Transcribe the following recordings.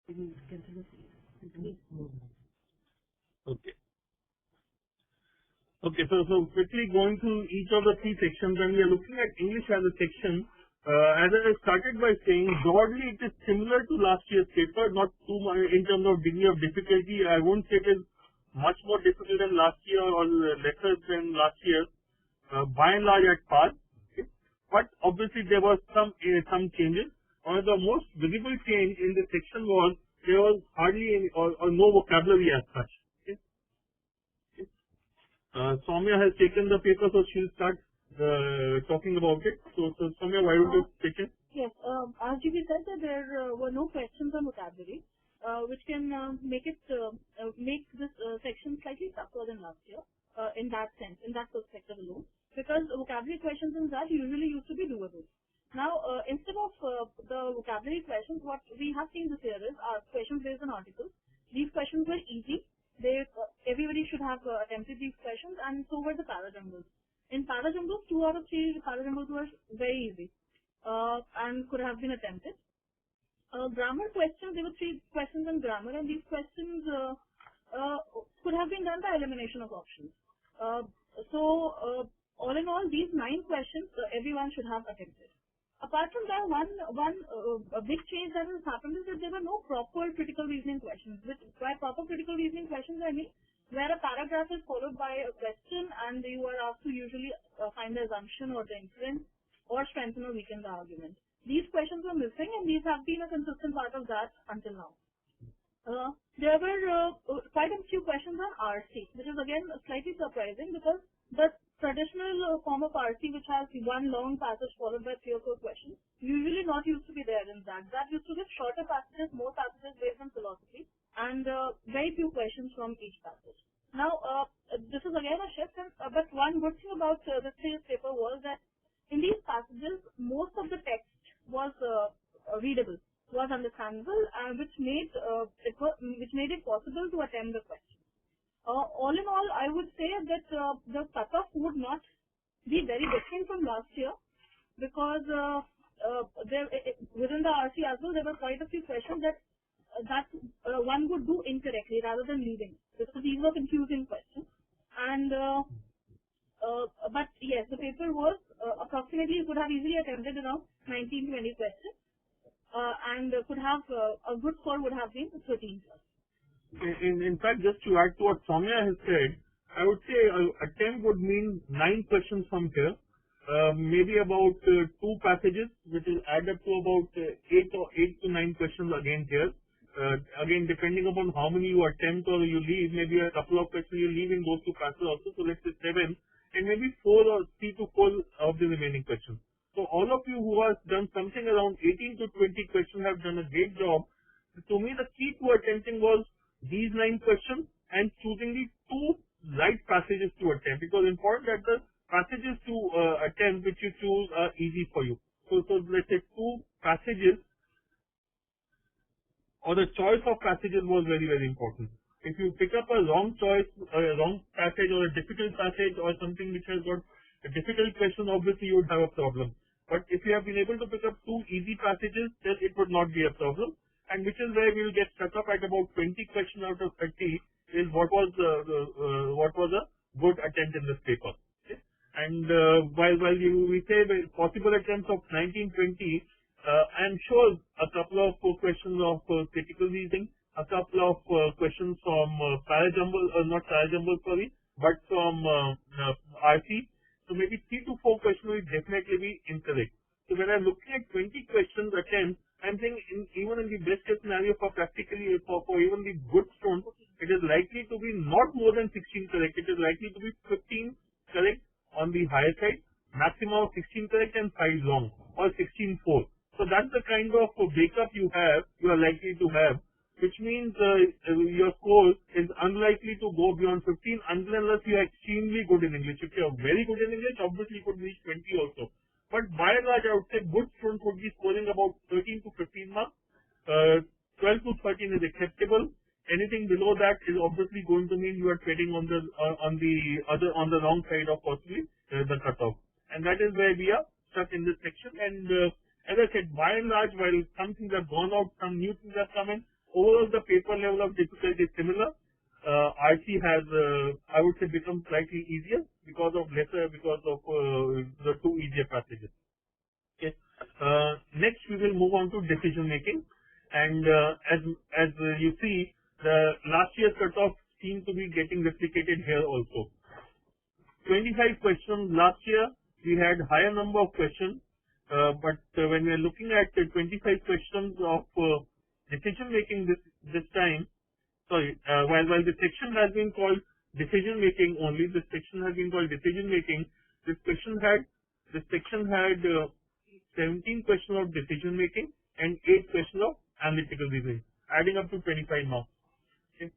Okay. Okay, so quickly going through each of the three sections, and we are looking at English as a section. As I started by saying, broadly it is similar to last year's paper, not too much in terms of degree of difficulty. I won't say it is much more difficult than last year or lesser than last year. By and large at par. Okay. But obviously there was some changes. One of the most visible change in this section was there was hardly any or no vocabulary as such. Okay. Soumya has taken the paper, so she'll start talking about it. So Soumya, why don't you take it? Yes, as you said that there were no questions on vocabulary, which can make this section slightly tougher than last year in that sense, in that perspective alone, because vocabulary questions in that usually used to be doable. Now, instead of the vocabulary questions, what we have seen this year is questions based on articles. These questions were easy. Everybody should have attempted these questions, and so were the parajumbles. In parajumbles, 2 out of 3 parajumbles were very easy and could have been attempted. Grammar questions, there were 3 questions on grammar, and these questions could have been done by elimination of options. All in all, these 9 questions everyone should have attempted. Apart from that, a big change that has happened is that there were no proper critical reasoning questions. By proper critical reasoning questions, I mean where a paragraph is followed by a question and you are asked to usually find the assumption or the inference or strengthen or weaken the argument. These questions were missing, and these have been a consistent part of that until now. There were quite a few questions on RC, which is again slightly surprising because the traditional form of RC, which has one long passage followed by 3 or 4 questions, usually not used to be there in that. That used to give shorter passages, more passages based on philosophy, and very few questions from each passage. Now, this is again a shift, but one good thing about this year's paper was that in these passages, most of the text was readable, was understandable, which made it possible to attempt the question. All in all, I would say that the cutoff would not be very different from last year because within the RC as well, there were quite a few questions that one would do incorrectly rather than leaving, because these were confusing questions. And but yes, the paper was approximately, you could have easily attempted around 19-20 questions, and could have a good score would have been 13 plus. In fact, just to add to what Soumya has said, I would say attempt would mean 9 questions from here, maybe about 2 passages, which will add up to about 8 to 9 questions again here. Again, depending upon how many you attempt or you leave, maybe a couple of questions you leave in those 2 passages also. So let's say 7, and maybe 3 to 4 of the remaining questions. So all of you who have done something around 18 to 20 questions have done a great job. To me, the key to attempting was these 9 questions and choosing the 2 right passages to attempt. It was important that the passages to attempt which you choose are easy for you. So let's say 2 passages, or the choice of passages was very, very important. If you pick up a wrong choice, a wrong passage or a difficult passage or something which has got a difficult question, obviously you would have a problem. But if you have been able to pick up 2 easy passages, then it would not be a problem. And which is where we will get stuck up at about 20 questions out of 30 is what was a good attempt in this paper. Okay? And while we say the possible attempts of 19-20, I'm sure a couple of questions of critical reasoning, a couple of questions from not parajumble, sorry, but from RC. So maybe 3 to 4 questions will definitely be incorrect. So when I'm looking at 20 questions attempts, I'm saying even in the best case scenario for practically for even the good students, it is likely to be not more than 16 correct. It is likely to be 15 correct on the higher side, maximum of 16 correct and 5 wrong, or 16-4. So that's the kind of breakup you are likely to have, which means your score is unlikely to go beyond 15 unless you are extremely good in English. If you are very good in English, obviously you could reach 20 also. But by and large, I would say good students would be scoring about 13 to 15 marks. 12 to 13 is acceptable. Anything below that is obviously going to mean you are treading on the wrong side of possibly the cutoff. And that is where we are stuck in this section. And as I said, by and large, while some things have gone out, some new things have come in, overall the paper level of difficulty is similar. RC has, I would say, become slightly easier because of the two easier passages. Okay. Next, we will move on to decision making, and as you see, the last year's cutoff seems to be getting replicated here also. 25 questions last year. We had higher number of questions, but when we are looking at 25 questions of decision making this time, sorry, while the section has been called decision making only, this section has been called decision making. This section had 17 questions of decision making and 8 questions of analytical reasoning, adding up to 25 now. Okay.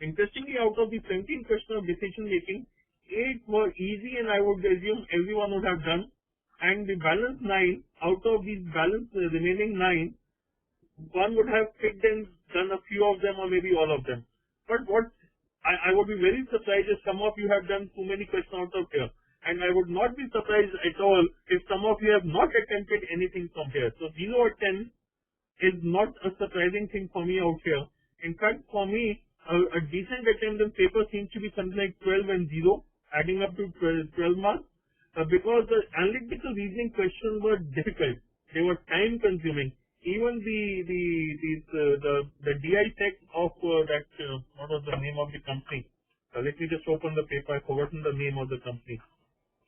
Interestingly, out of the 17 questions of decision making, 8 were easy, and I would assume everyone would have done. And the balance 9, out of these remaining 9, one would have picked and done a few of them or maybe all of them. But what I would be very surprised if some of you have done too many questions out of here. And I would not be surprised at all if some of you have not attempted anything from here. So 0 or 10 is not a surprising thing for me out here. In fact, for me, a decent attempt in paper seems to be something like 12 and 0, adding up to 12 marks, because the analytical reasoning questions were difficult. They were time consuming. Even the DI tech of that, what was the name of the company? Let me just open the paper. I've forgotten the name of the company.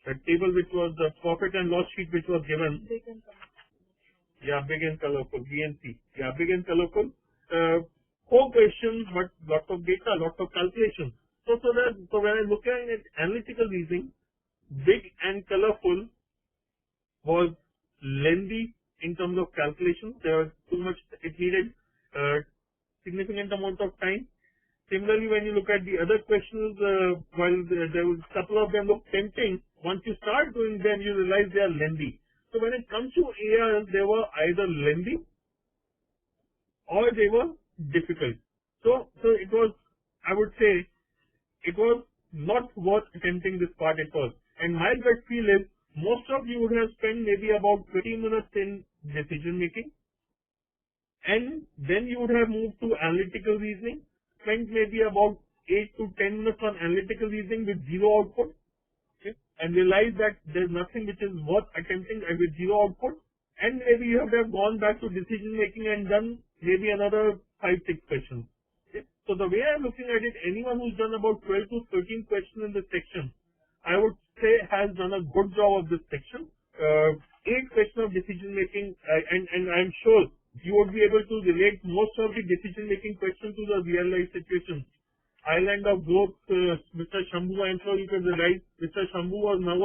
The table which was the profit and loss sheet which was given. Yeah, big and colorful. BNC. Yeah, big and colorful. 4 questions, but lots of data, lots of calculations. So when I look at it, analytical reasoning, big and colorful was lengthy in terms of calculations. There was too much. It needed significant amount of time. Similarly, when you look at the other questions, while there was a couple of them look tempting, once you start doing them, you realize they are lengthy. So when it comes to ARs, they were either lengthy or they were difficult. So it was, I would say, it was not worth attempting this part at all. And my gut feel is, most of you would have spent maybe about 20 minutes in decision making, and then you would have moved to analytical reasoning, spent maybe about 8 to 10 minutes on analytical reasoning with 0 output, okay, and realize that there's nothing which is worth attempting with 0 output, and maybe you have to have gone back to decision making and done maybe another 5-6 questions. Okay. So the way I'm looking at it, anyone who's done about 12 to 13 questions in this section, I would say has done a good job of this section. 8 questions of decision making, and I'm sure you would be able to relate most of the decision making questions to the real life situations. Island of growth, Mr. Shambhu, I'm sure you can realize. Mr. Shambhu was no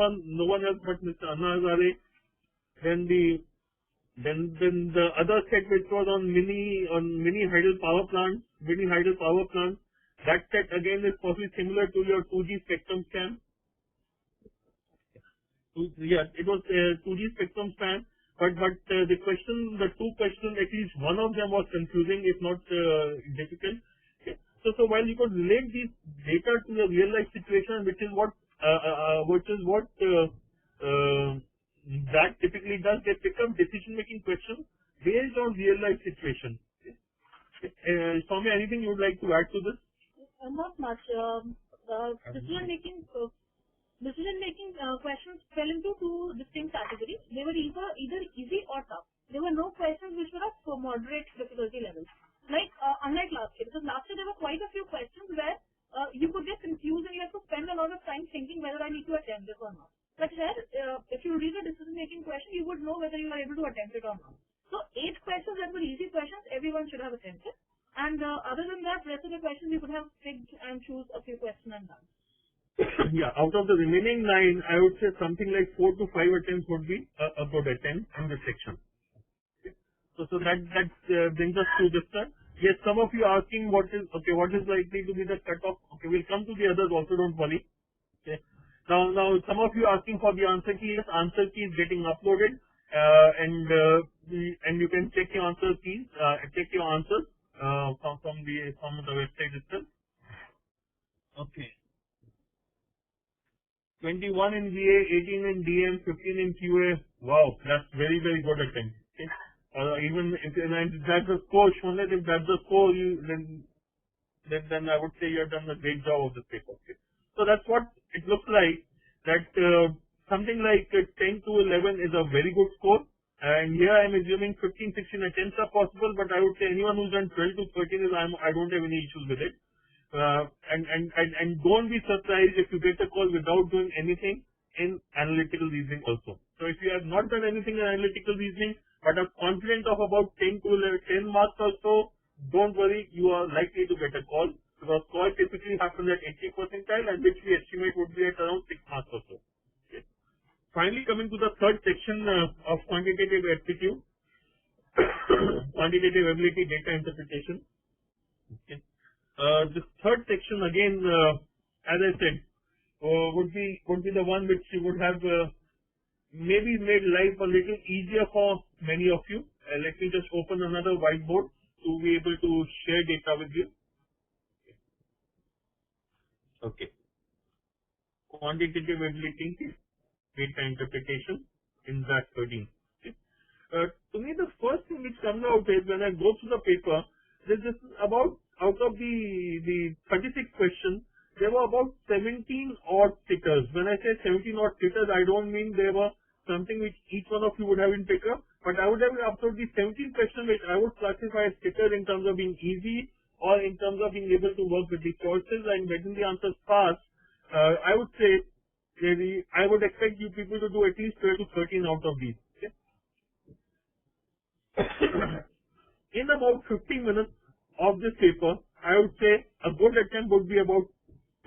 one else but Mr. Anna Hazare. Then the other set which was on mini hydel power plants, that set again is possibly similar to your 2G spectrum scan. Yeah, it was 2G spectrum span, but the two questions, at least one of them was confusing, if not difficult. Okay. So while you could relate these data to the real life situation, which is what that typically does, they pick up decision making questions based on real life situation. Okay. Swami, anything you would like to add to this? Not much. Decision making questions fell into 2 distinct categories. They were either easy or tough. There were no questions which were of moderate difficulty level. Unlike last year, because last year there were quite a few questions where you could get confused and you have to spend a lot of time thinking whether I need to attempt this or not. But here, if you read a decision making question, you would know whether you are able to attempt it or not. So 8 questions that were easy questions, everyone should have attempted. And other than that, rest of the questions you could have picked and choose a few questions and done. Yeah, out of the remaining 9, I would say something like 4 to 5 attempts would be a good attempt in this section. Okay. So that brings us to this time. Yes, some of you are asking what is likely to be the cutoff. Okay, we'll come to the others also, don't worry. Okay. Now some of you are asking for the answer key. Yes, answer key is getting uploaded, and you can check your answers from the website itself. Okay. 21 in VA, 18 in DM, 15 in QA. Wow, that's very, very good attempt. Okay. even if and that's the score shown it, if that's the score, then I would say you have done a great job of this paper. Okay. So that's what it looks like. That something like 10 to 11 is a very good score. And here I am assuming 15, 16 attempts are possible, but I would say anyone who's done 12 to 13 is I don't have any issues with it. And don't be surprised if you get a call without doing anything in analytical reasoning also. So if you have not done anything in analytical reasoning but are confident of about 10 to 11, 10 marks or so, don't worry, you are likely to get a call, because call typically happens at 80 percentile, and which we estimate would be at around 6 marks or so. Okay. Finally, coming to the third section of quantitative aptitude, quantitative ability data interpretation. Okay. This third section again, as I said, would be the one which would have maybe made life a little easier for many of you. Let me just open another whiteboard to be able to share data with you. Okay. Quantitative ability data interpretation in XAT 13. Okay. To me, the first thing which comes out is when I go through the paper, there's just about, out of the 36 questions, there were about 17 odd stickers. When I say 17 odd stickers, I don't mean there were something which each one of you would have in picker, but I would have absolutely 17 questions which I would classify as stickers in terms of being easy or in terms of being able to work with the choices and getting the answers fast. I would say maybe I would expect you people to do at least 12 to 13 out of these. Okay? In about 15 minutes of this paper, I would say a good attempt would be about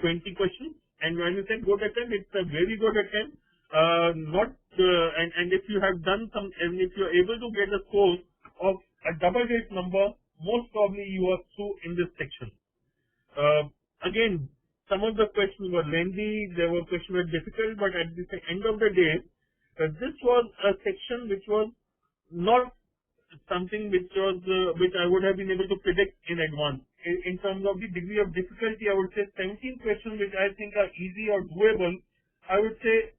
20 questions. And when you say good attempt, it's a very good attempt. And if you have done some, and if you are able to get a score of a double digit number, most probably you are through in this section. Again, some of the questions were lengthy, there were questions were difficult, but at the end of the day, this was a section which was not something which I would have been able to predict in advance. In terms of the degree of difficulty, I would say 17 questions which I think are easy or doable, I would say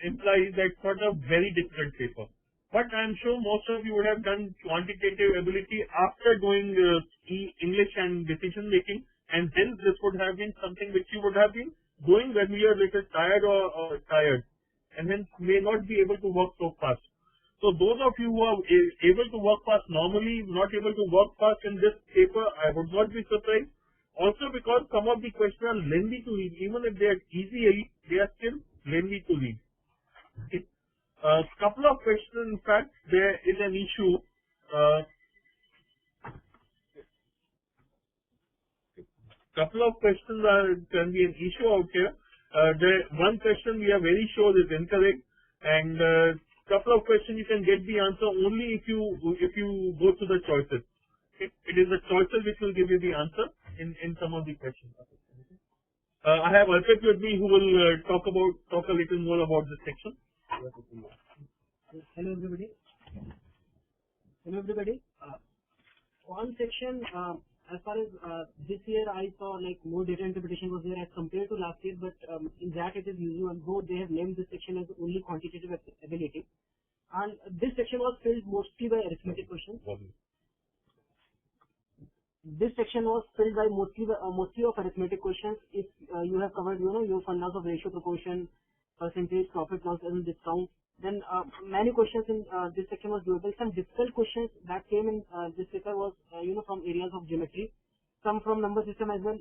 implies that it's not a very difficult paper. But I'm sure most of you would have done quantitative ability after doing English and decision making, and hence this would have been something which you would have been doing when you are a little tired or tired, and hence may not be able to work so fast. So those of you who are able to work fast normally, not able to work fast in this paper, I would not be surprised. Also because some of the questions are lengthy to read, even if they are easy, they are still lengthy to read. Okay. A couple of questions, in fact, there is an issue. Couple of questions can be an issue out here. One question we are very sure is incorrect, and couple of questions you can get the answer only if you go to the choices. Okay? It is the choices which will give you the answer in some of the questions. I have Arpit with me who will talk a little more about this section. Hello everybody. Hello everybody. One section, as far as this year I saw like more data interpretation was there as compared to last year, but in that it is usual, though they have named this section as only quantitative ability. And this section was filled mostly by arithmetic questions. This section was filled by mostly of arithmetic questions. If you have covered, your formulas of ratio, proportion, percentage, profit, loss, and discount, then many questions in this section was doable. Some difficult questions that came in this paper was, from areas of geometry, some from number system as well.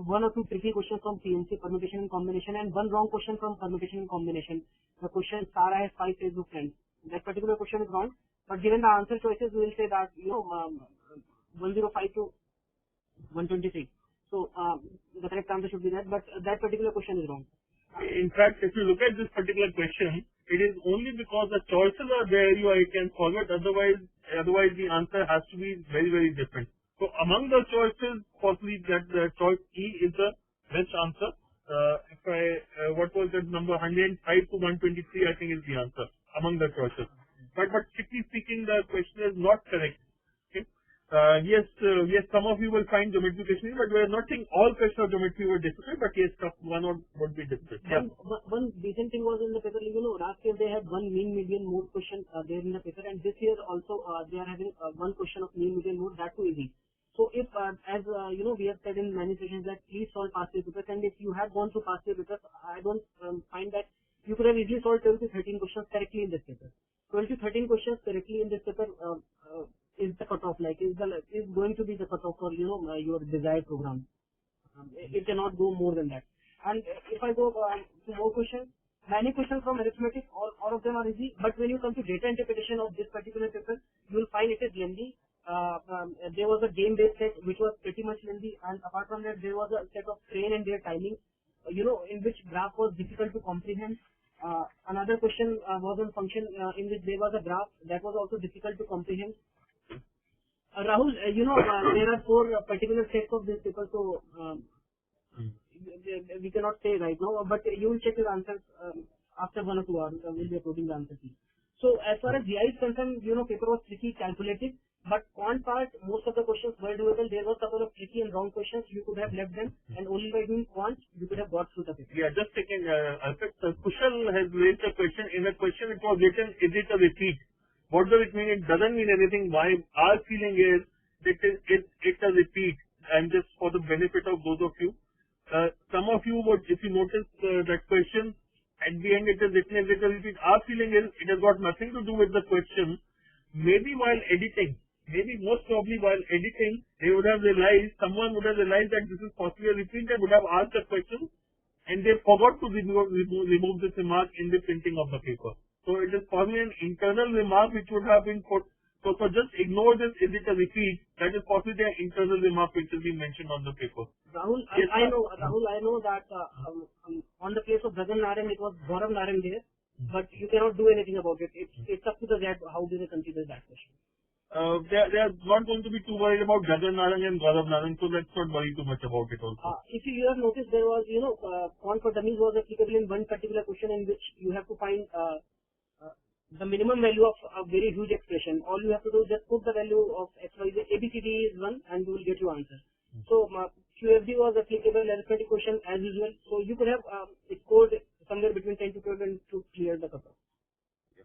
One or two tricky questions from PNC, permutation and combination, and one wrong question from permutation and combination. The question Sarah has 5 Facebook friends. That particular question is wrong, but given the answer choices, we will say that 105 to 123. So the correct answer should be that, but that particular question is wrong. In fact, if you look at this particular question, it is only because the choices are there you can solve it. Otherwise the answer has to be very, very different. So among the choices, possibly that the choice E is the best answer. What was that number? 105 to 123, I think is the answer among the choices. But strictly speaking, the question is not correct. Okay? Yes, some of you will find geometry questioning, but we are not saying all questions of geometry were difficult, but yes, one or would be difficult. Yeah. One decent thing was in the paper, last year they had one mean median mode question there in the paper, and this year also they are having one question of mean median mode, that too easy. So if, as we have said in many sessions that please solve past year papers, and if you have gone through past year papers, I don't find that you could have easily solved 12 to 13 questions correctly in this paper. 12 to 13 questions correctly in this paper is the cutoff, is going to be the cutoff for your desired program. It cannot go more than that. And if I go to more questions, many questions from arithmetic, all of them are easy. But when you come to data interpretation of this particular paper, you will find it is lengthy. There was a game-based set which was pretty much lengthy, and apart from that, there was a set of train and their timing, in which graph was difficult to comprehend. Another question was on function in which there was a graph that was also difficult to comprehend. Rahul, there are four particular sets of this paper, so we cannot say right now, but you will check your answers after 1 or 2 hours. We'll be uploading the answers. So as far as GI is concerned, paper was tricky, calculated, but quant part, most of the questions were doable. There were a couple of tricky and wrong questions. You could have left them, and only by doing quant, you could have got through the paper. Yeah, just taking Kushal has raised a question. In the question, it was written, is it a repeat? What does it mean? It doesn't mean anything. Our feeling is that it's a repeat, and just for the benefit of those of you. Some of you would, if you notice that question, at the end it is written as a repeat. Our feeling is it has got nothing to do with the question. Maybe while editing, most probably while editing, someone would have realized that this is possibly a repeat and would have asked the question, and they forgot to remove this remark in the printing of the paper. So it is probably an internal remark which would have been put. So just ignore this, is it a repeat? That is possibly an internal remark which has been mentioned on the paper. Rahul, yes, I know that on the place of Gagan Narang, it was Gaurav Narang there, but you cannot do anything about it. It's up to the JAT how do they consider that question. They are not going to be too worried about Gagan Narang and Gaurav Narang, so let's not worry too much about it also. If you have noticed, there was, quant for dummies was applicable in one particular question in which you have to find the minimum value of a very huge expression. All you have to do is just put the value of XYZ, ABCD is 1, and you will get your answer. So QFD was applicable, arithmetic question as usual. So you could have scored somewhere between 10 to 12 and to clear the cutoff. Yeah.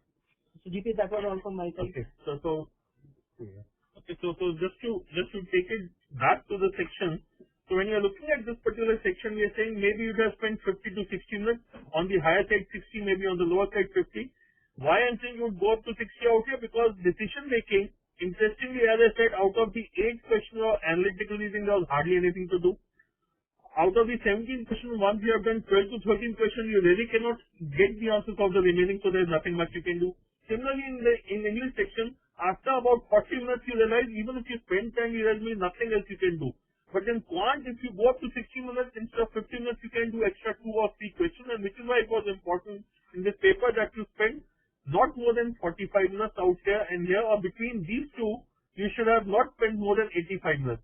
So GP, that was all from my side. Okay. So just to take it back to the section. So when you are looking at this particular section, we are saying maybe you have spent 50 to 60 minutes. On the higher side 60, maybe on the lower side 50. Why I'm saying you would go up to 60 out here? Because decision making, interestingly, as I said, out of the 8 questions of analytical reasoning, there was hardly anything to do. Out of the 17 questions, once you have done 12 to 13 questions, you really cannot get the answers of the remaining, so there is nothing much you can do. Similarly, in the English section, after about 40 minutes, you realize even if you spend time, you realize nothing else you can do. But in quant, if you go up to 60 minutes, instead of 50 minutes, you can do extra 2 or 3 questions, and which is why it was important in this paper that you spend not more than 45 minutes out here and here, or between these two, you should have not spent more than 85 minutes.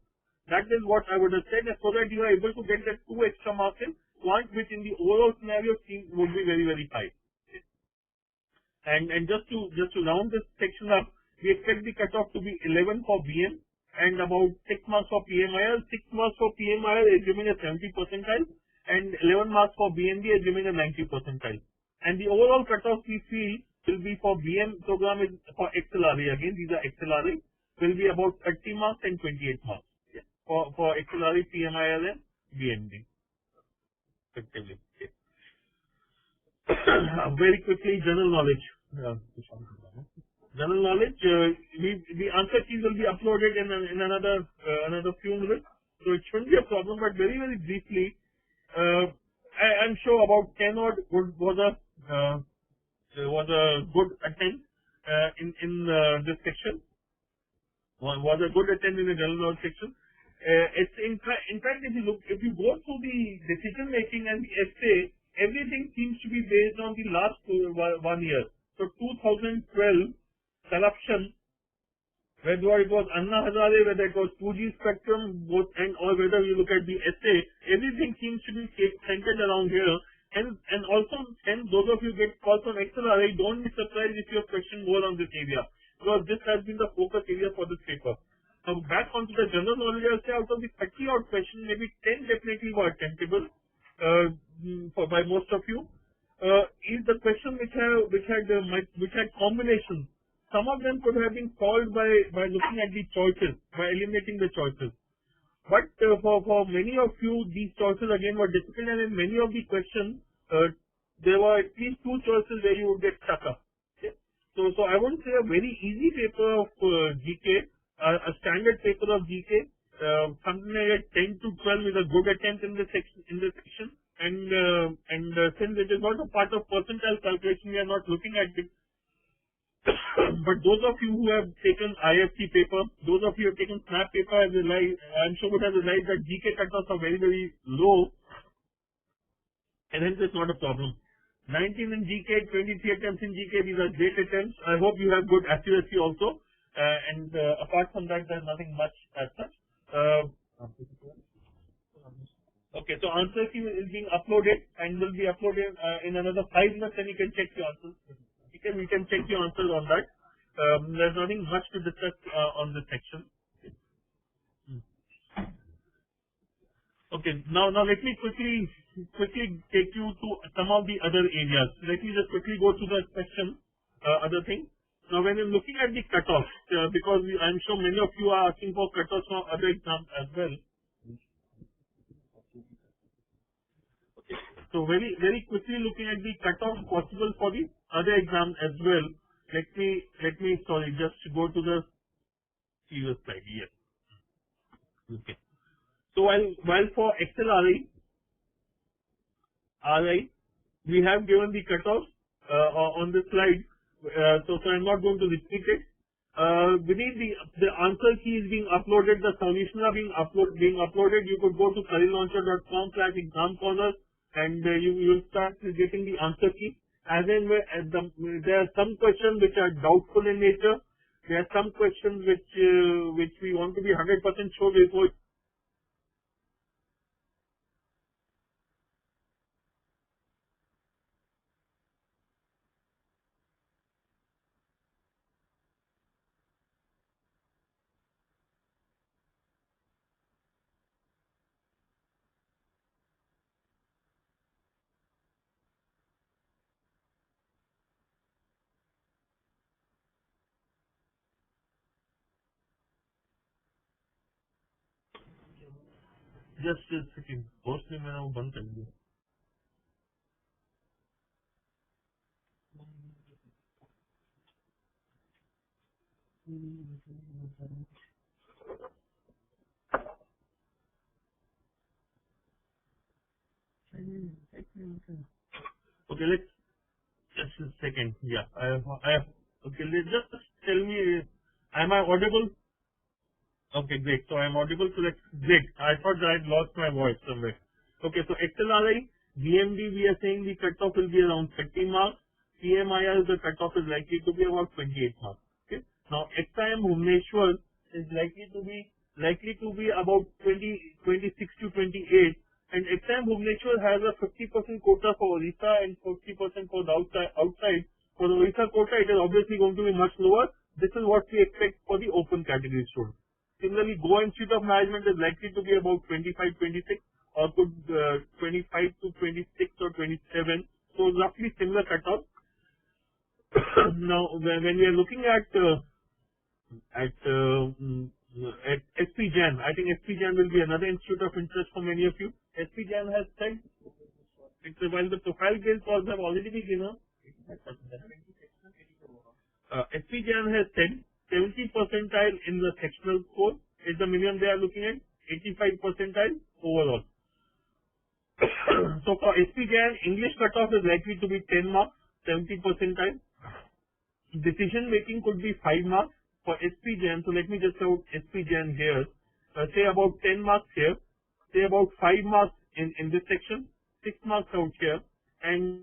That is what I would have said, so that you are able to get that 2 extra marks in quant, which in the overall scenario would be very, very high. And just to round this section up, we expect the cutoff to be 11 for BM and about 6 marks for PMIR. 6 marks for PMIR is giving a 70 percentile, and 11 marks for BMB is giving a 90 percentile. And the overall cutoff we feel will be for BM program is for XLRA. Again, these are XLRA, will be about 30 marks and 28 marks. Yeah. For XLRA, PMIR and BMB. Effectively. Okay. Very quickly, general knowledge. General knowledge, the answer keys will be uploaded in another few minutes, so it shouldn't be a problem. But very, very briefly, I'm sure about 10 odd was a good attempt in this section. Was a good attempt in the general knowledge section. It's in fact, if you go through the decision making and the essay, everything seems to be based on the last 1 year. So 2012 corruption, whether it was Anna Hazare, whether it was 2G spectrum, or whether you look at the essay, everything seems to be centered around here. And also, those of you get calls on XLRA, don't be surprised if you have questioned more on this area, because this has been the focus area for this paper. Now back onto the general knowledge, I'll say out of the 30 odd questions, maybe 10 definitely were attemptable for by most of you. Is the question which had combinations. Some of them could have been solved by looking at the choices, by eliminating the choices. But for many of you, these choices again were difficult, and in many of the questions, there were at least two choices where you would get stuck up. Okay? So I won't say a very easy paper of GK, a standard paper of GK, something like 10 to 12 is a good attempt in this section. And since it is not a part of percentile calculation, we are not looking at it. But those of you who have taken IFT paper, those of you who have taken SNAP paper, I'm sure would have realized that GK cutoffs are very, very low, and hence it's not a problem. 19 in GK, 23 attempts in GK, these are great attempts. I hope you have good accuracy also. And apart from that, there's nothing much as such. Okay, so answer key is being uploaded and will be uploaded in another 5 minutes, and you can check your answers. We can check your answers on that. There's nothing much to discuss on this section. Okay, now let me quickly take you to some of the other areas. Let me just quickly go to the question, other thing. Now, when you're looking at the cutoff, because I'm sure many of you are asking for cutoffs from other exams as well. So very quickly looking at the cutoff possible for the other exam as well. Let me just go to the previous slide. Yes. Okay. So while for XLRI, we have given the cutoff on this slide. So I'm not going to repeat it. Beneath the answer key is being uploaded, the solutions are being uploaded. You could go to careerlauncher.com/exam corner, and you will start getting the answer key. As in, there are some questions which are doubtful in nature. There are some questions which we want to be 100% sure before. Just a second. Firstly, मैंने वो बंद कर दिया. Okay, just a second. Yeah, okay, just tell me, am I audible? Okay, great. So I'm audible, so that's great. I thought that I'd lost my voice somewhere. Okay, so XLRI, GMD, we are saying the cutoff will be around 30 marks. PMIR, the cutoff is likely to be about 28 marks. Okay. Now, XIM Bhubaneswar is likely to be about 26 to 28. And XIM Bhubaneswar has a 50% quota for Orissa and 40% for the outside. For the Orissa quota, it is obviously going to be much lower. This is what we expect for the open category students. Similarly, Goa Institute of Management is likely to be about 25, 26, or could 25 to 26 or 27. So roughly similar cutoff. Now, when we are looking at SPJAN, I think SPJAN will be another institute of interest for many of you. SPJAN has said, while the profile grade calls have already been given, SPJAN has said 70 percentile in the sectional score is the minimum they are looking at, 85 percentile overall. So for SPJAN, English cutoff is likely to be 10 marks, 70 percentile. Decision making could be 5 marks for SPJAN. So let me just out SPJAN here. Say about 10 marks here, say about 5 marks in this section, 6 marks out here, and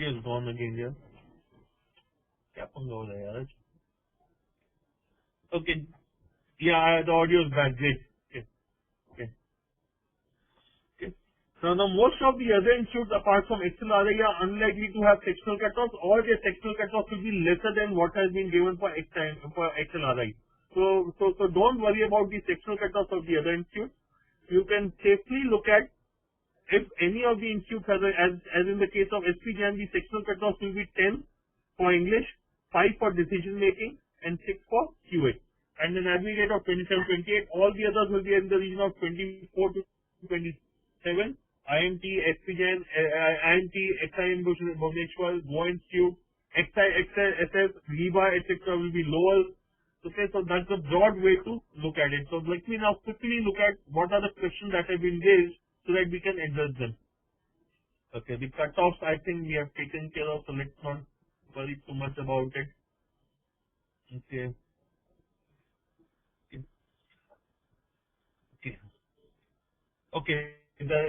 Audio is gone again here. क्या पंगा हो रहा है यार? Okay. Yeah, the audio is back. Great. Okay. Okay. Okay. So now most of the other institutes apart from XLRI are unlikely to have sectional cutoffs, or their sectional cutoffs will be lesser than what has been given for XLRI. So don't worry about the sectional cutoffs of the other institutes. You can safely look at if any of the institutes has as in the case of SPJAM, the sectional cutoffs will be 10 for English, 5 for decision making, and 6 for QA. And an aggregate of 27, 28. All the others will be in the region of 24 to 27. IMT, SPJAM, IMT, XIM Bhubaneswar, Goa Institute, XSS, REBA, etc. will be lower. Okay, so that's a broad way to look at it. So let me now quickly look at what are the questions that have been raised so that we can address them. Okay, the cutoffs I think we have taken care of, so let's not worry too much about it. Okay. Okay. Okay.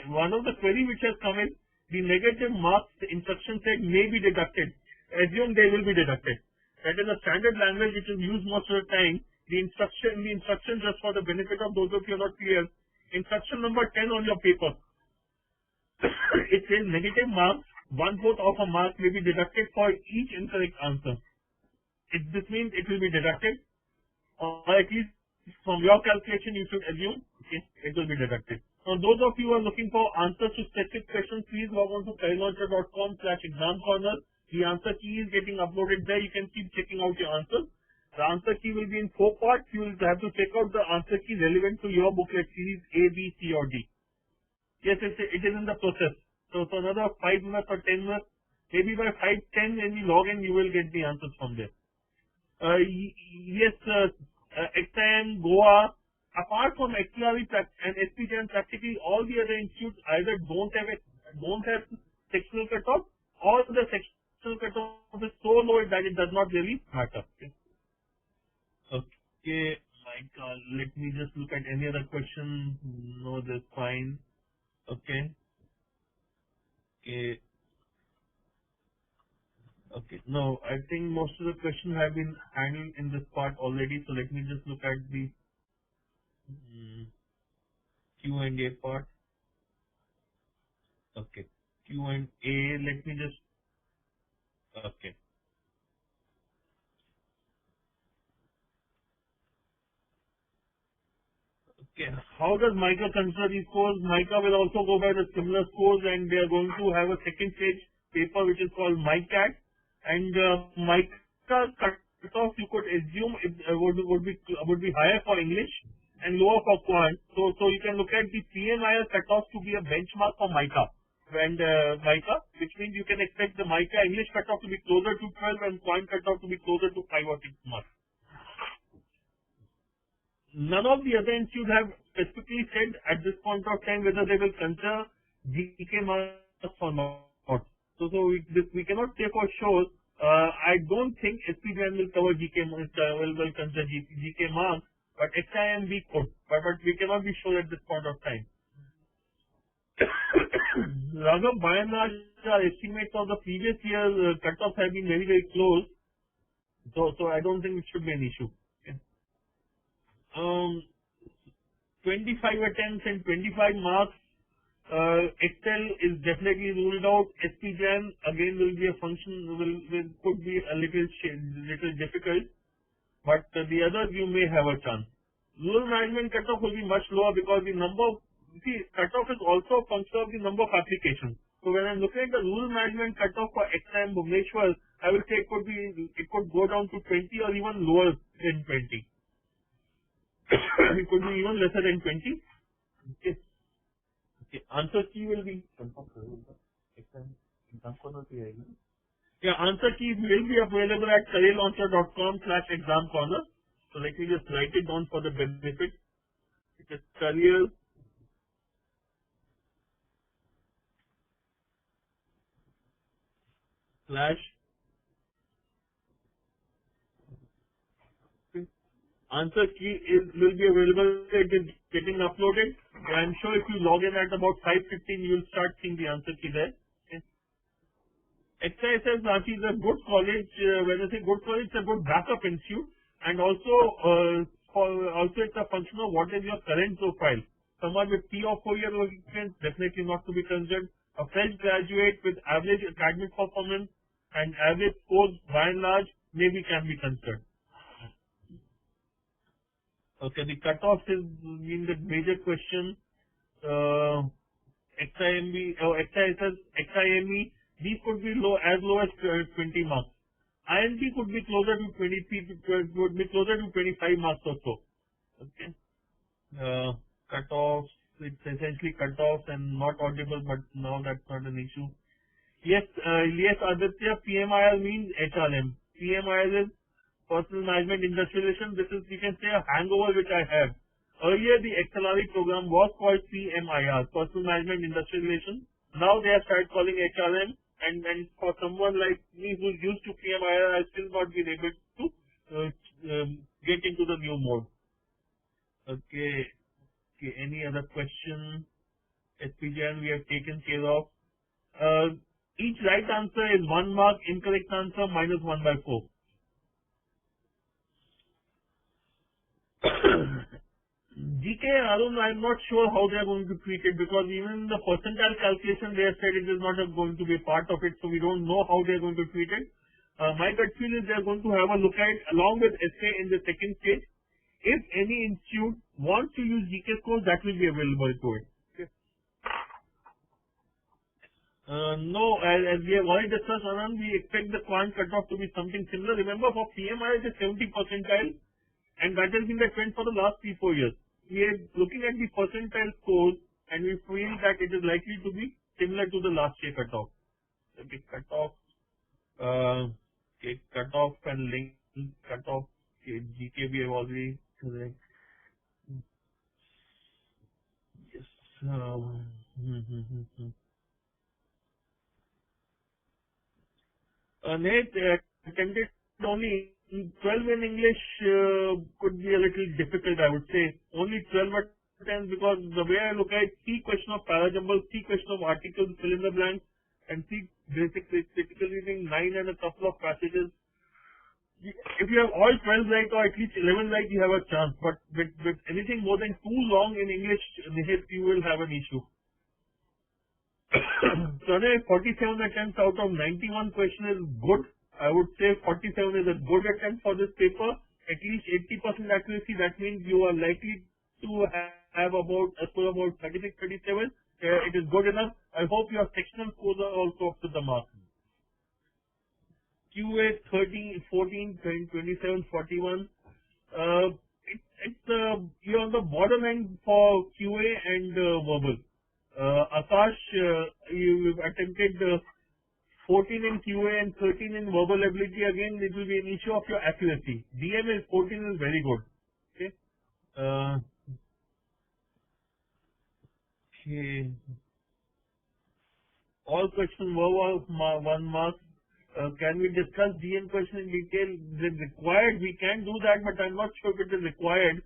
One of the query which has come in, the negative marks the instruction set may be deducted. Assume they will be deducted. That is a standard language which is used most of the time. The instruction just for the benefit of those of you who are not clear. Instruction number 10 on your paper. It says negative marks, 1/4 of a mark may be deducted for each incorrect answer. This means it will be deducted, or at least from your calculation you should assume it will be deducted. Now those of you who are looking for answers to specific questions, please log on to careerlauncher.com/exam corner. The answer key is getting uploaded there. You can keep checking out your answers. The answer key will be in 4 parts. You will have to check out the answer key relevant to your booklet series A, B, C or D. Yes, it is in the process. So another 5 minutes or 10 minutes, maybe by 5:10 when you log in, you will get the answers from there. Yes, XIM, Goa, apart from XLRI and SPJAM, practically all the other institutes either don't have sectional cutoff, or the sectional cutoff is so low that it does not really matter. Okay, Mike, let me just look at any other question. No, that's fine. Okay. Okay. Okay. No, I think most of the questions have been handled in this part already. So let me just look at the Q&A part. Okay. Q&A. Let me just. Okay. Okay. How does MICA consider these scores? MICA will also go by the similar scores, and they are going to have a second stage paper which is called MICAT. And MICA cutoff you could assume would be higher for English and lower for Quant. So you can look at the PMIR cutoff to be a benchmark for MICA and MICA, which means you can expect the MICA English cutoff to be closer to 12 and Quant cutoff to be closer to 5 or 6 marks. None of the other institutes have specifically said at this point of time whether they will consider GK marks or not. So we cannot say for sure. I don't think SPJAM will cover GK will consider GK marks, but XIM we could, but we cannot be sure at this point of time. Raghav, by and large, our estimates of the previous year's cutoffs have been very, very close. So I don't think it should be an issue. 25 attempts and 25 marks. Excel is definitely ruled out. SPJAM again will be a function, could be a little difficult, but the others you may have a chance. Rural management cutoff will be much lower because the cutoff is also a function of the number of applications. So when I'm looking at the rural management cutoff for XIM Bhubaneswar, I will say it could go down to 20 or even lower than 20. It could be even lesser than 20. Okay. Answer key will be. Yeah, answer keys will be available at careerlauncher.com/exam corner. So let me just write it down for the benefit. It is career slash answer key will be available. It is getting uploaded. I'm sure if you log in at about 5:15, you will start seeing the answer key there. Okay. XISS Ranchi is a good college. When I say good college, it's a good backup institute, and also it's a function of what is your current profile. Someone with 3 or 4 years work experience, definitely not to be considered. A fresh graduate with average academic performance and average scores by and large maybe can be considered. Okay, the cutoff is in the major question. XIMB or XISS, XIME, these could be as low as 20 marks. INT could be closer to 23, would be closer to 25 marks or so. Okay. Cutoffs, it's essentially cutoffs and not audible, but now that's not an issue. Yes, Aditya, PMIL means HRM. PMIL is Personal Management Industrial Relations. This is, you can say, a hangover which I have. Earlier, the XLRE program was called PMIR, Personal Management Industrial Relations. Now they have started calling HRM, and for someone like me who's used to PMIR, I've still not been able to get into the new mode. Okay, any other question? SPGN we have taken care of. Each right answer is 1 mark, incorrect answer minus 1 by 4. GK, Arun, I'm not sure how they are going to treat it, because even the percentile calculation they have said it is not going to be a part of it, so we don't know how they are going to treat it. My gut feel is they are going to have a look at it along with essay in the second stage. If any institute wants to use GK scores, that will be available to it. Okay. No, as we have already discussed, Anand, we expect the quant cutoff to be something similar. Remember, for PMI it is 70 percentile, and that has been the trend for the last 3-4 years. We are looking at the percentile scores, and we feel that it is likely to be similar to the last year cutoff. Okay, cutoff and link cutoff. Okay, GK we have already correct. Yes. Nate, attempted only 12 in English could be a little difficult, I would say. Only 12 attempts, because the way I look at it, C question of parajumble, C question of articles, fill in the blanks, and C basic critical reading, 9 and a couple of passages. If you have all 12 right or at least 11 right, you have a chance. But with anything more than too long in English, Nihit, you will have an issue. So 47 attempts out of 91 question is good. I would say 47 is a good attempt for this paper. At least 80% accuracy. That means you are likely to have about a score about 36, 37. It is good enough. I hope your sectional scores are also up to the mark. QA 13, 14, 27, 41. You're on the borderline for QA and verbal. Akash, you've attempted 14 in QA and 13 in verbal ability. Again, it will be an issue of your accuracy. DM is 14 is very good. Okay. Okay. All questions were 1 mark. Can we discuss DM question in detail? If required, we can do that, but I'm not sure if it is required,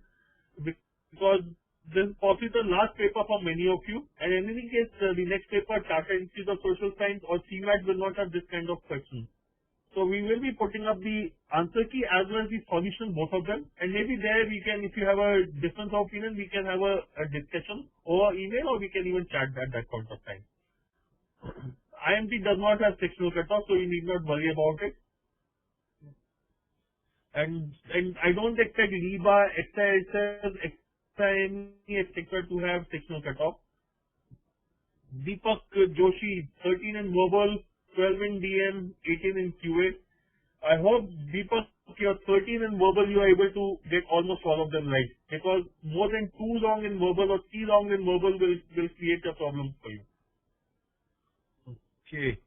because this is possibly the last paper for many of you. And in any case, the next paper, Tata Institute of Social Science or CMAT, will not have this kind of question. So we will be putting up the answer key as well as the solution, both of them. And maybe there we can, if you have a difference of opinion, we can have a discussion over email, or we can even chat at that point of time. IMT does not have sectional cutoff, so you need not worry about it. And I don't expect LIBA, XISS, XIME, etc. to have sectional cutoff. Deepak Joshi, 13 in verbal, 12 in DM, 18 in QA. I hope, Deepak, your 13 in verbal, you are able to get almost all of them right. Because more than 2 long in verbal or 3 long in verbal will create a problem for you. Okay.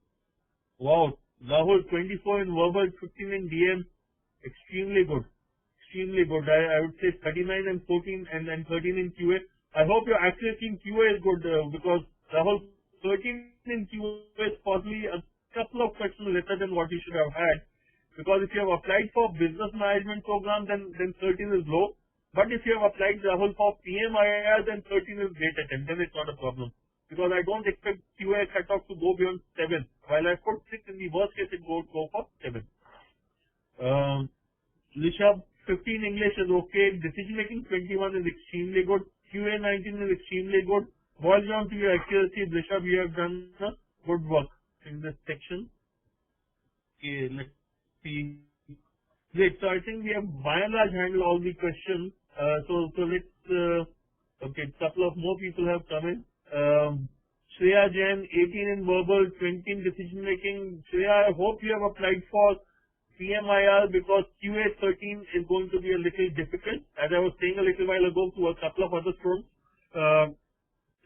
Wow. Rahul, 24 in verbal, 15 in DM. Extremely good. Extremely good. I would say 39 and 14 and then 13 in QA. I hope your accuracy in QA is good, because Rahul, 13 in QA is possibly a couple of questions lesser than what you should have had. Because if you have applied for business management program, then 13 is low. But if you have applied, Rahul, for PMIR, then 13 is great attempt. Then it's not a problem. because I don't expect QA cutoff to go beyond 7. While I put 6, in the worst case it go for 7. Rishabh, 15 English is okay. Decision making 21 is extremely good. QA 19 is extremely good. Boils down to your accuracy. Rishabh, you have done good work in this section. Okay, let's see. Great. So I think we have by and large handled all the questions. So let's, okay, couple of more people have come in. Shreya Jain, 18 in verbal, 20 in decision making. Shreya, I hope you have applied for PMIR because QA 13 is going to be a little difficult. As I was saying a little while ago to a couple of other students,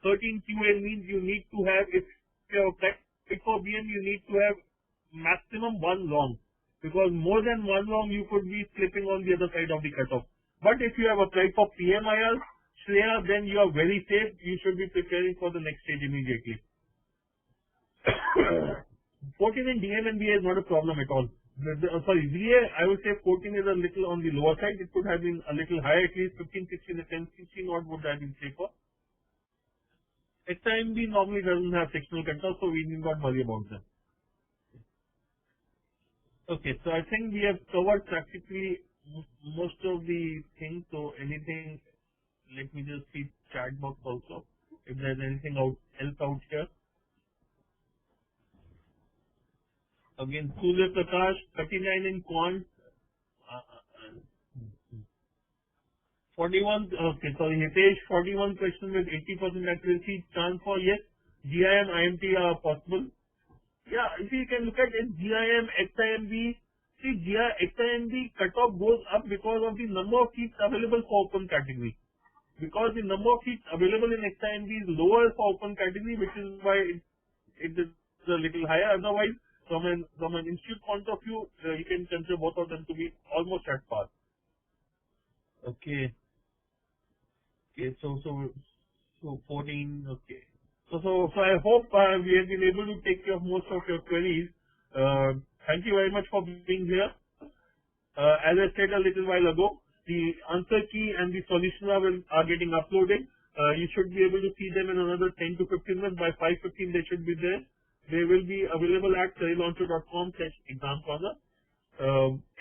13 QA means you need to have, if you have applied for BM, you need to have maximum one wrong. Because more than one wrong, you could be slipping on the other side of the cutoff. But if you have applied for PMIR, Shreya, then you are very safe. You should be preparing for the next stage immediately. 14 in DM and VA is not a problem at all. Sorry, VA, I would say 14 is a little on the lower side. It could have been a little higher, at least 15, 16, 10, 16 odd would have been safer. XIMB normally doesn't have sectional cutoff, so we need not worry about them. Okay, so I think we have covered practically most of the things. So anything, let me just see chat box also, if there's anything else out here. Again, Surya Prakash, 39 in quant, 41, okay, sorry, Hitesh, 41 questions with 80% accuracy, chance for yes, GIM, IMT are possible. Yeah, if you can look at it, GIM, XIMB, see XIMB cutoff goes up because of the number of seats available for open category. Because the number of seats available in XIMB is lower for open category, which is why it is a little higher. Otherwise, from an institute point of view, you can consider both of them to be almost at par. Okay. Okay, so 14, okay. So I hope we have been able to take care of most of your queries. Thank you very much for being here. As I said a little while ago, the answer key and the solution are getting uploaded. You should be able to see them in another 10 to 15 minutes. By 5:15 they should be there. They will be available at careerlauncher.com/exam corner.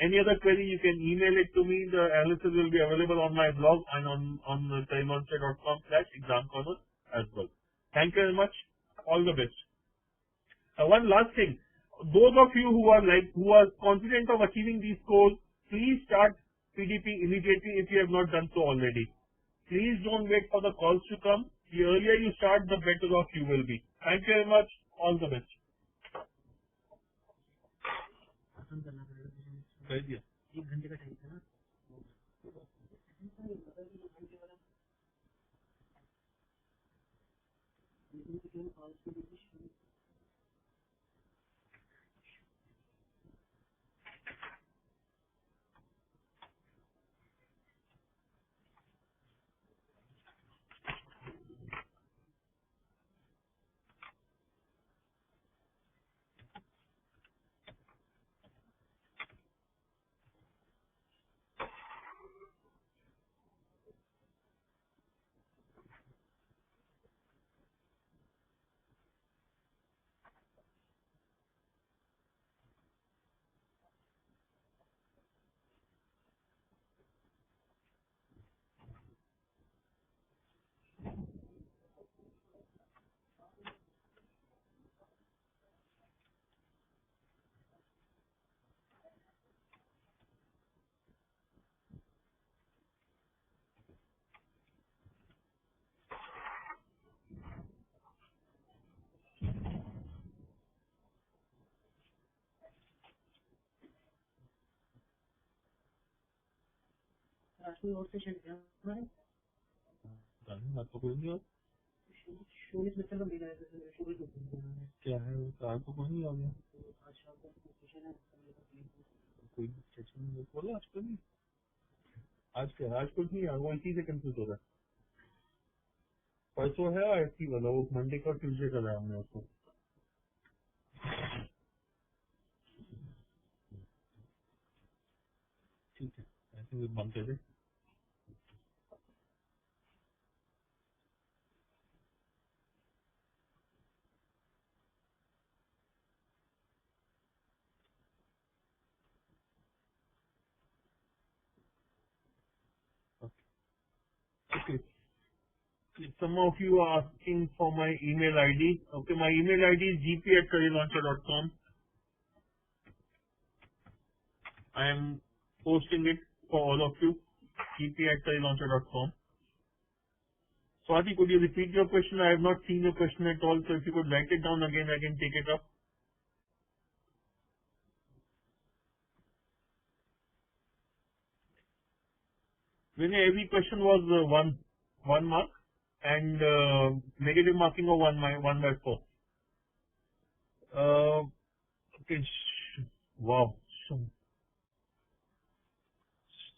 Any other query, you can email it to me. The analysis will be available on my blog and on the careerlauncher.com/exam corner as well. Thank you very much. All the best. One last thing. Those of you who are confident of achieving these scores, please start PDP immediately if you have not done so already. Please don't wait for the calls to come. The earlier you start, the better off you will be. Thank you very much. All the best. और session क्या हमारे आपको कोई नहीं शोनिस मित्र का मेरा है क्या है आपको कोई नहीं आ गया आज शाम को सेशन है कोई सेशन बोला आज को नहीं आज कुछ नहीं आ वो इसी से कंफ्यूज हो रहा है परसों है ऐसी वाला वो मंडे का ट्यूसडे का है हमने उसको ठीक है ऐसे बंद कर दे Okay. Some of you are asking for my email ID. Okay, my email ID is gp@careerlauncher.com. I am posting it for all of you. gp@careerlauncher.com. Swati, could you repeat your question? I have not seen your question at all, so if you could write it down again, I can take it up. Vinay, every question was one mark and negative marking of 1/4. Okay. Wow.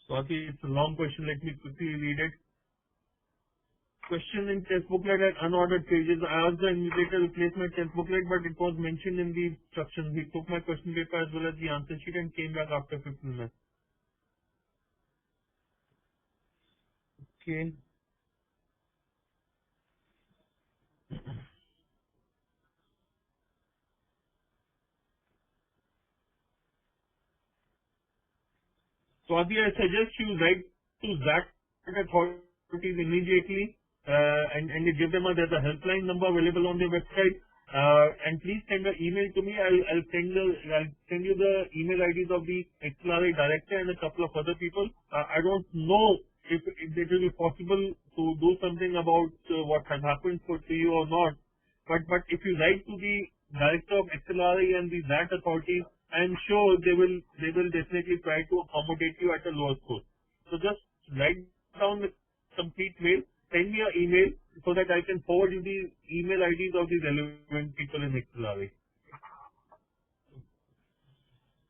Swati, it's a long question. Let me quickly read it. Question in test booklet at unordered pages. I asked the invigilator to replace my test booklet, but it was mentioned in the instructions. He took my question paper as well as the answer sheet and came back after 15 minutes. Okay. Swati, I suggest you write to XAT authorities immediately and you give them there's a helpline number available on their website. And please send an email to me. I'll send you the email IDs of the XLRI director and a couple of other people. I don't know if it will be possible to do something about what has happened to you or not. But if you write to the director of XLRI and the XAT authorities, I'm sure they will definitely try to accommodate you at a lower score. So just write down the complete mail, send me an email so that I can forward you the email IDs of the relevant people in XLRI.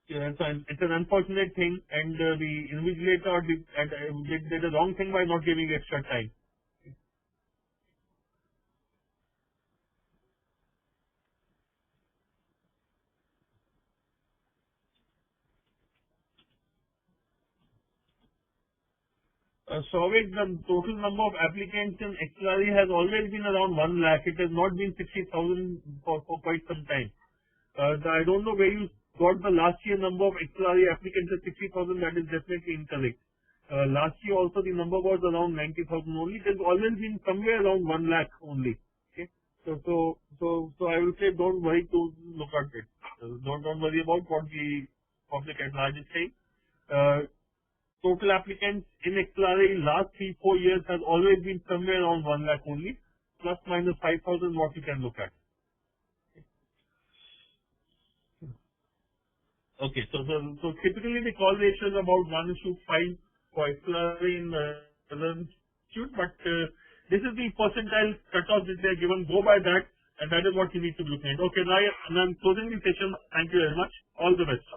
Yeah, it's an unfortunate thing, and the invigilator did the wrong thing by not giving extra time. Soviet, the total number of applicants in XLRI has always been around 1 lakh. It has not been 60,000 for quite some time. I don't know where you got the last year number of XLRI applicants at 60,000. That is definitely incorrect. Last year also the number was around 90,000 only. It has always been somewhere around 1 lakh only. Okay. So I will say don't worry to look at it. Don't worry about what the public at large is saying. Total applicants in XLRI last 3-4 years has always been somewhere around 1 lakh only, plus minus 5,000 what you can look at. Okay, so typically the call ratio is about 1:5 for XLRI in Southern Institute, but this is the percentile cutoff that they are given. Go by that, and that is what you need to look at. Okay, now I'm closing the session. Thank you very much. All the best.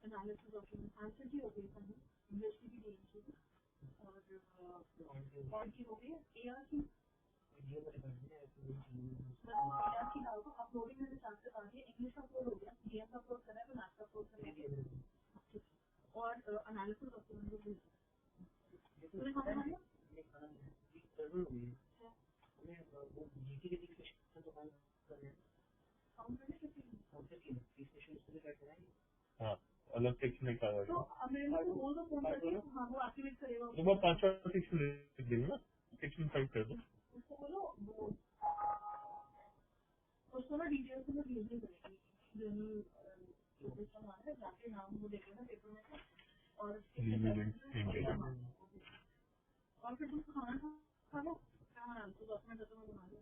Analysis of human answer की हो गई है university की daily की और की हो गई है एआर की एआर की डाल को अपलोडिंग में चांस से आगे इंग्लिश का अपलोड हो गया जीएस का अपलोड करना है तो मैथ्स का अपलोड करना है और एनालिसिस ऑफ ह्यूमन को तूने खाना खा लिया हाँ, अलग सेक्शन में क्या तो मेरे को बोल दो फोन करके हाँ वो एक्टिवेट करेगा वो 5 सेक्शन लिख देंगे ना, सेक्शन 5 कर दो उसको बोलो उसको ना डिटेल्स में भेज नहीं करेगी जनरल सामान है जाके नाम वो देख लेना पेपर में और फिर तुम खाना खा लो क्या तो 10 मिनट में बना लो